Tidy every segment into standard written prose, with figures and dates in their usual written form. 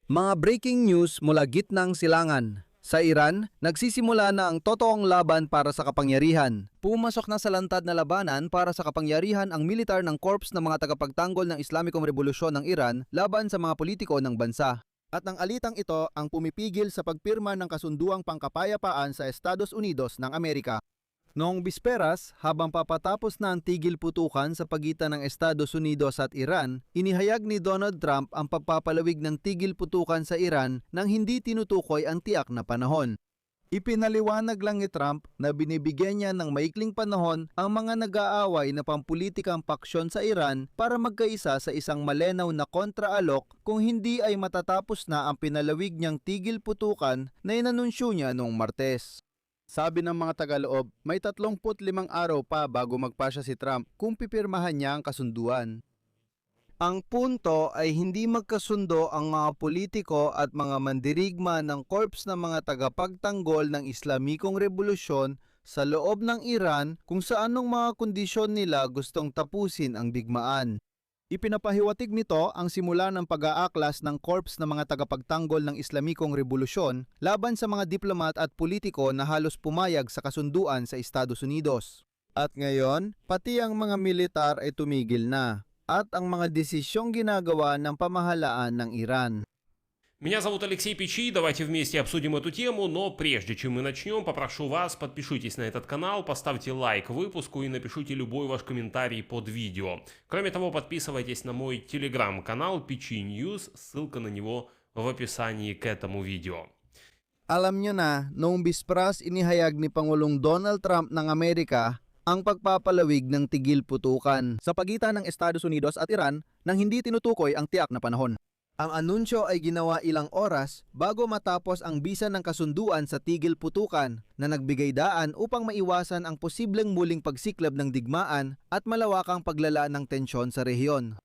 Mga breaking news mula gitnang silangan. Sa Iran, nagsisimula na ang totoong laban para sa kapangyarihan. Pumasok na sa lantad na labanan para sa kapangyarihan ang militar ng Corps ng mga tagapagtanggol ng Islamikong Revolusyon ng Iran laban sa mga politiko ng bansa. At ang alitang ito ang pumipigil sa pagpirma ng kasunduang pangkapayapaan sa Estados Unidos ng Amerika. Noong bisperas, habang papatapos na ang tigil putukan sa pagitan ng Estados Unidos at Iran, inihayag ni Donald Trump ang pagpapalawig ng tigil putukan sa Iran nang hindi tinutukoy ang tiyak na panahon. Ipinaliwanag lang ni Trump na binibigyan niya ng maikling panahon ang mga nag-aaway na pampulitikang paksyon sa Iran para magkaisa sa isang malinaw na kontraalok kung hindi ay matatapos na ang pinalawig niyang tigil putukan na inanunsyo niya noong Martes. Sabi ng mga tagaloob, may 35 araw pa bago magpasya si Trump kung pipirmahan niya ang kasunduan. Ang punto ay hindi magkasundo ang mga politiko at mga mandirigma ng korps ng mga tagapagtanggol ng Islamikong Revolusyon sa loob ng Iran kung sa anong mga kondisyon nila gustong tapusin ang digmaan. Ipinapahiwatig nito ang simula ng pag-aaklas ng korps ng mga tagapagtanggol ng Islamikong Revolusyon laban sa mga diplomat at politiko na halos pumayag sa kasunduan sa Estados Unidos. At ngayon, pati ang mga militar ay tumigil na, at ang mga desisyong ginagawa ng pamahalaan ng Iran. Меня зовут Алексей Пичи, давайте вместе обсудим эту тему, но прежде чем мы начнем, попрошу вас, подпишитесь на этот канал, поставьте лайк выпуску и напишите любой ваш комментарий под видео. Кроме того, подписывайтесь на мой телеграм-канал Пичи News, ссылка на него в описании к этому видео. Alam nyo na, noong bispras inihayag ni Pangulong Donald Trump ng Amerika ang pagpapalawig ng tigil putukan sa pagitan ng Estados Unidos at Iran nang hindi tinutukoy ang tiyak na panahon. Ang anunsyo ay ginawa ilang oras bago matapos ang bisa ng kasunduan sa tigil putukan na nagbigay daan upang maiwasan ang posibleng muling pagsiklab ng digmaan at malawakang paglala ng tensyon sa rehiyon.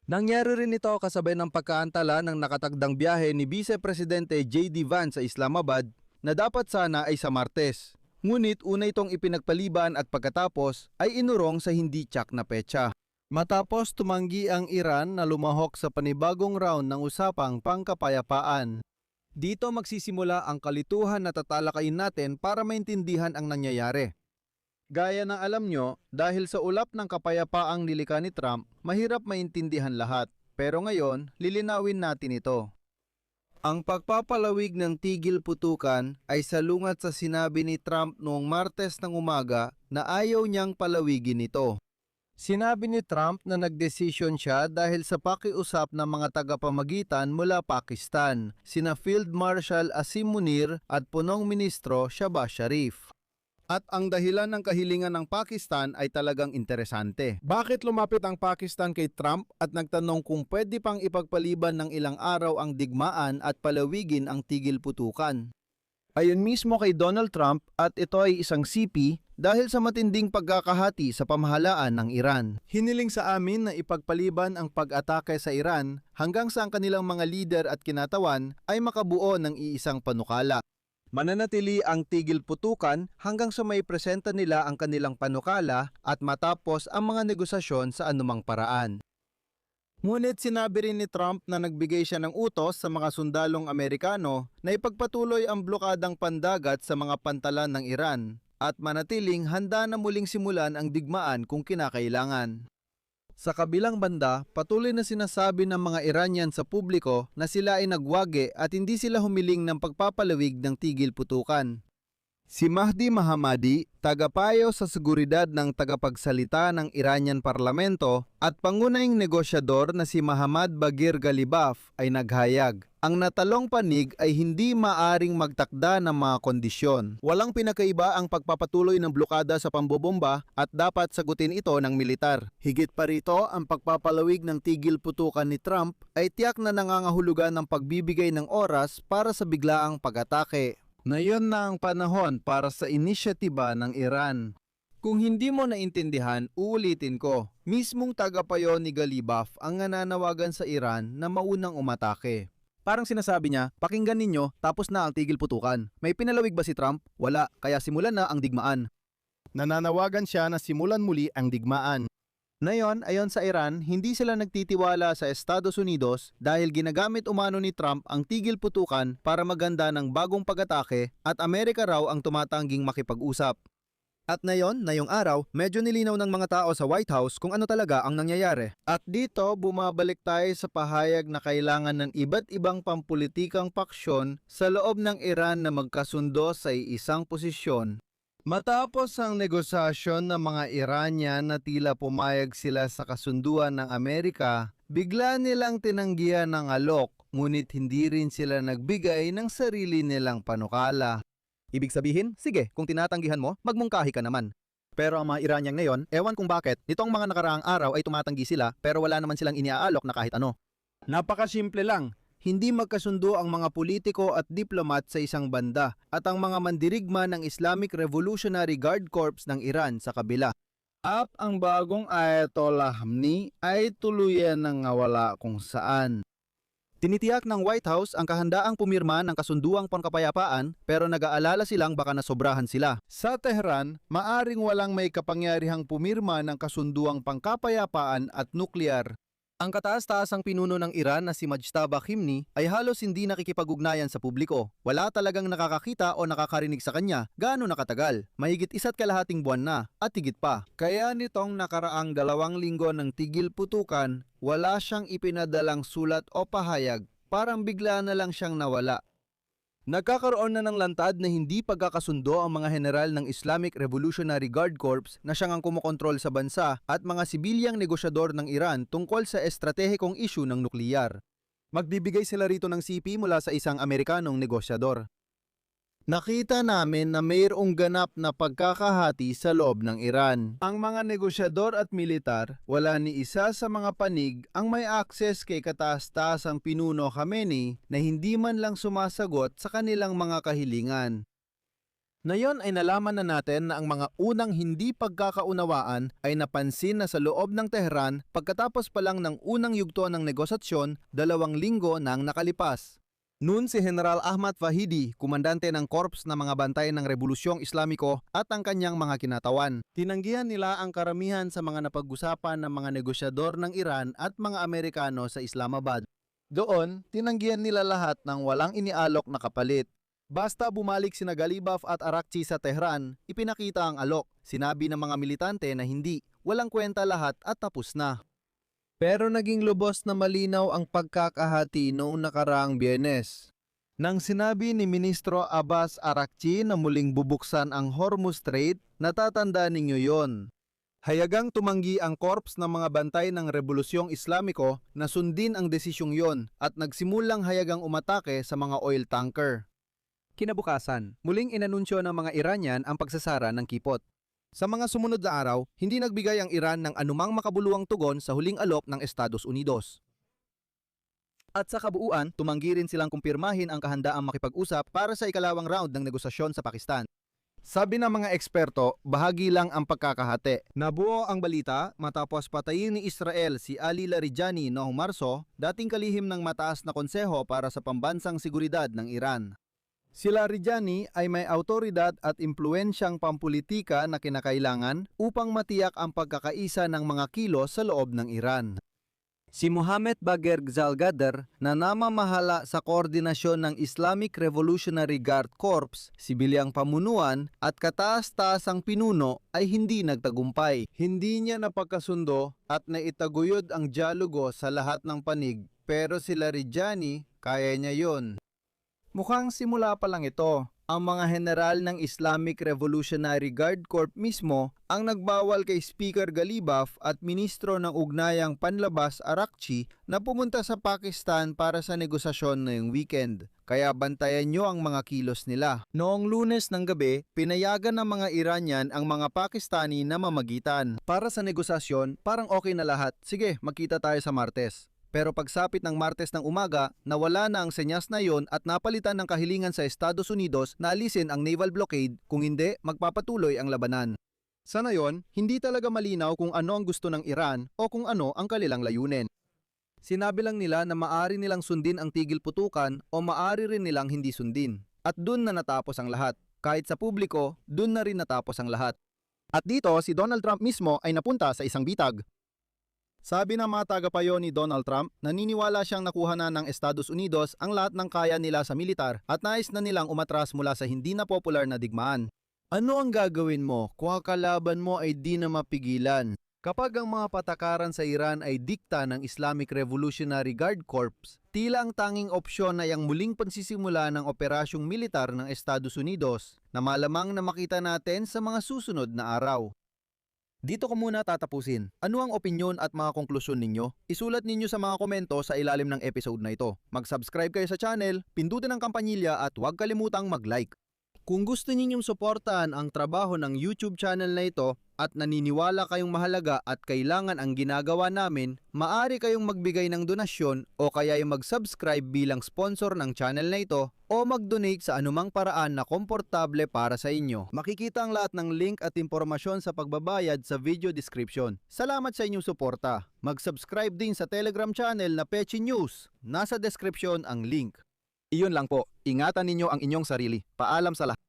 Nangyari rin ito kasabay ng pagkaantala ng nakatagdang biyahe ni Vice Presidente J.D. Vance sa Islamabad na dapat sana ay sa Martes. Ngunit una itong ipinagpaliban at pagkatapos ay inurong sa hindi tiyak na petsa. Matapos tumanggi ang Iran na lumahok sa panibagong round ng usapang pangkapayapaan. Dito magsisimula ang kalituhan na tatalakayin natin para maintindihan ang nangyayari. Gaya ng alam nyo, dahil sa ulap ng kapayapaang nilikha ni Trump, mahirap maintindihan lahat. Pero ngayon, lilinawin natin ito. Ang pagpapalawig ng tigil putukan ay salungat sa sinabi ni Trump noong Martes ng umaga na ayaw niyang palawigin ito. Sinabi ni Trump na nagdesisyon siya dahil sa pakiusap ng mga tagapamagitan mula Pakistan, sina Field Marshal Asim Munir at punong ministro Shahbaz Sharif. At ang dahilan ng kahilingan ng Pakistan ay talagang interesante. Bakit lumapit ang Pakistan kay Trump at nagtanong kung pwede pang ipagpaliban ng ilang araw ang digmaan at palawigin ang tigil putukan? Ayon mismo kay Donald Trump at ito ay isang sipi dahil sa matinding pagkakahati sa pamahalaan ng Iran. Hiniling sa amin na ipagpaliban ang pag-atake sa Iran hanggang sa ang kanilang mga lider at kinatawan ay makabuo ng iisang panukala. Mananatili ang tigil putukan hanggang sa may presenta nila ang kanilang panukala at matapos ang mga negosasyon sa anumang paraan. Ngunit sinabi rin ni Trump na nagbigay siya ng utos sa mga sundalong Amerikano na ipagpatuloy ang blokadang pandagat sa mga pantalan ng Iran at manatiling handa na muling simulan ang digmaan kung kinakailangan. Sa kabilang banda, patuloy na sinasabi ng mga Iranian sa publiko na sila ay nagwagi at hindi sila humiling ng pagpapalawig ng tigil putukan. Si Mahdi Mohammadi, tagapayo sa seguridad ng tagapagsalita ng Iranian parlamento at pangunahing negosyador na si Mohammad Baghir Ghalibaf ay naghayag. Ang natalong panig ay hindi maaring magtakda ng mga kondisyon. Walang pinakaiba ang pagpapatuloy ng blokada sa pambobomba at dapat sagutin ito ng militar. Higit pa rito, ang pagpapalawig ng tigil putukan ni Trump ay tiyak na nangangahulugan ng pagbibigay ng oras para sa biglaang pag-atake. Ngayon na ang panahon para sa inisyatiba ng Iran. Kung hindi mo naintindihan, uulitin ko. Mismong tagapayo ni Ghalibaf ang nananawagan sa Iran na maunang umatake. Parang sinasabi niya, pakinggan ninyo, tapos na ang tigil putukan. May pinalawig ba si Trump? Wala, kaya simulan na ang digmaan. Nananawagan siya na simulan muli ang digmaan. Ngayon, ayon sa Iran, hindi sila nagtitiwala sa Estados Unidos dahil ginagamit umano ni Trump ang tigil putukan para maganda ng bagong pag-atake at Amerika raw ang tumatangging makipag-usap. At ngayon, ngayong araw, medyo nilinaw ng mga tao sa White House kung ano talaga ang nangyayari. At dito, bumabalik tayo sa pahayag na kailangan ng iba't ibang pampulitikang paksyon sa loob ng Iran na magkasundo sa isang posisyon. Matapos ang negosasyon ng mga Iranian na tila pumayag sila sa kasunduan ng Amerika, bigla nilang tinanggihan ng alok, ngunit hindi rin sila nagbigay ng sarili nilang panukala. Ibig sabihin, sige, kung tinatanggihan mo, magmungkahi ka naman. Pero ang mga Iranian ngayon, ewan kung bakit, nitong mga nakaraang araw ay tumatanggi sila pero wala naman silang iniaalok na kahit ano. Napakasimple lang. Hindi magkasundo ang mga politiko at diplomat sa isang banda at ang mga mandirigma ng Islamic Revolutionary Guard Corps ng Iran sa kabila. At ang bagong Ayatollah Khamenei ay tuluyan ng nawala kung saan. Tinitiyak ng White House ang kahandaang pumirma ng kasunduang pangkapayapaan pero nag-aalala silang baka nasobrahan sila. Sa Tehran, maaring walang may kapangyarihang pumirma ng kasunduang pangkapayapaan at nuklear. Ang kataas-taasang pinuno ng Iran na si Mojtaba Khamenei ay halos hindi nakikipag-ugnayan sa publiko. Wala talagang nakakakita o nakakarinig sa kanya gaano nakatagal. Mahigit 1.5 buwan na at higit pa. Kaya nitong nakaraang 2 linggo ng tigil putukan, wala siyang ipinadalang sulat o pahayag. Parang bigla na lang siyang nawala. Nagkakaroon na ng lantad na hindi pagkakasundo ang mga general ng Islamic Revolutionary Guard Corps na siyang ang kumokontrol sa bansa at mga sibilyang negosyador ng Iran tungkol sa estratehikong issue ng nukleyar. Magbibigay sila rito ng CP mula sa isang Amerikanong negosyador. Nakita namin na mayroong ganap na pagkakahati sa loob ng Iran. Ang mga negosyador at militar, wala ni isa sa mga panig ang may access kay kataas-taasang pinuno Khamenei na hindi man lang sumasagot sa kanilang mga kahilingan. Ngayon ay nalaman na natin na ang mga unang hindi pagkakaunawaan ay napansin na sa loob ng Tehran pagkatapos pa lang ng unang yugto ng negosasyon 2 linggo nang nakalipas. Noon si General Ahmad Vahidi, komandante ng Korps na mga bantay ng Rebolusyong Islamiko at ang kanyang mga kinatawan. Tinanggihan nila ang karamihan sa mga napag-usapan ng mga negosyador ng Iran at mga Amerikano sa Islamabad. Doon, tinanggihan nila lahat ng walang inialok na kapalit. Basta bumalik sina Ghalibaf at Arakchi sa Tehran, ipinakita ang alok. Sinabi ng mga militante na hindi, walang kwenta lahat at tapos na. Pero naging lubos na malinaw ang pagkakahati noong nakaraang Biyernes. Nang sinabi ni Ministro Abbas Arakchi na muling bubuksan ang Hormuz Strait, natatanda ninyo yon. Hayagang tumanggi ang korps ng mga bantay ng Rebolusyong Islamiko na sundin ang desisyong yon at nagsimulang hayagang umatake sa mga oil tanker. Kinabukasan, muling inanunsyo ng mga Iranian ang pagsasara ng kipot. Sa mga sumunod na araw, hindi nagbigay ang Iran ng anumang makabuluhang tugon sa huling alok ng Estados Unidos. At sa kabuuan, tumanggi rin silang kumpirmahin ang kahandaang makipag-usap para sa ikalawang round ng negosasyon sa Pakistan. Sabi ng mga eksperto, bahagi lang ang pagkakahati. Nabuo ang balita matapos patayin ni Israel si Ali Larijani noong Marso, dating kalihim ng mataas na konseho para sa pambansang seguridad ng Iran. Si Larijani ay may autoridad at impluensyang pampulitika na kinakailangan upang matiyak ang pagkakaisa ng mga kilos sa loob ng Iran. Si Mohammed Bagher Zalgadar na namamahala sa koordinasyon ng Islamic Revolutionary Guard Corps, sibilyang pamunuan at kataas-taasang pinuno ay hindi nagtagumpay. Hindi niya napagkasundo at naitaguyod ang dialogo sa lahat ng panig, pero si Larijani kaya niya yon. Mukhang simula pa lang ito. Ang mga general ng Islamic Revolutionary Guard Corps mismo ang nagbawal kay Speaker Ghalibaf at Ministro ng Ugnayang Panlabas Arakchi na pumunta sa Pakistan para sa negosasyon ngayong weekend. Kaya bantayan nyo ang mga kilos nila. Noong Lunes ng gabi, pinayagan ng mga Iranian ang mga Pakistani na mamagitan. Para sa negosasyon, parang okay na lahat. Sige, magkita tayo sa Martes. Pero pagsapit ng Martes ng umaga, nawala na ang senyas na yon at napalitan ng kahilingan sa Estados Unidos na alisin ang naval blockade, kung hindi, magpapatuloy ang labanan. Sa ngayon, hindi talaga malinaw kung ano ang gusto ng Iran o kung ano ang kanilang layunin. Sinabi lang nila na maari nilang sundin ang tigil putukan o maari rin nilang hindi sundin. At dun na natapos ang lahat. Kahit sa publiko, dun na rin natapos ang lahat. At dito, si Donald Trump mismo ay napunta sa isang bitag. Sabi ng mga tagapayo ni Donald Trump, naniniwala siyang nakuha na ng Estados Unidos ang lahat ng kaya nila sa militar at nais na nilang umatras mula sa hindi na popular na digmaan. Ano ang gagawin mo kung ang kalaban mo ay di na mapigilan? Kapag ang mga patakaran sa Iran ay dikta ng Islamic Revolutionary Guard Corps, tila ang tanging opsyon ay ang muling pansisimula ng operasyong militar ng Estados Unidos na malamang na makita natin sa mga susunod na araw. Dito ko muna tatapusin. Ano ang opinyon at mga konklusyon ninyo? Isulat ninyo sa mga komento sa ilalim ng episode na ito. Mag-subscribe kayo sa channel, pindutin ang kampanilya at huwag kalimutang mag-like. Kung gusto ninyong suportahan ang trabaho ng YouTube channel na ito at naniniwala kayong mahalaga at kailangan ang ginagawa namin, maaari kayong magbigay ng donasyon o kaya yung mag-subscribe bilang sponsor ng channel na ito o mag-donate sa anumang paraan na komportable para sa inyo. Makikita ang lahat ng link at impormasyon sa pagbabayad sa video description. Salamat sa inyong suporta. Mag-subscribe din sa Telegram channel na Pechi News. Nasa description ang link. Iyon lang po. Ingatan ninyo ang inyong sarili. Paalam sa lahat.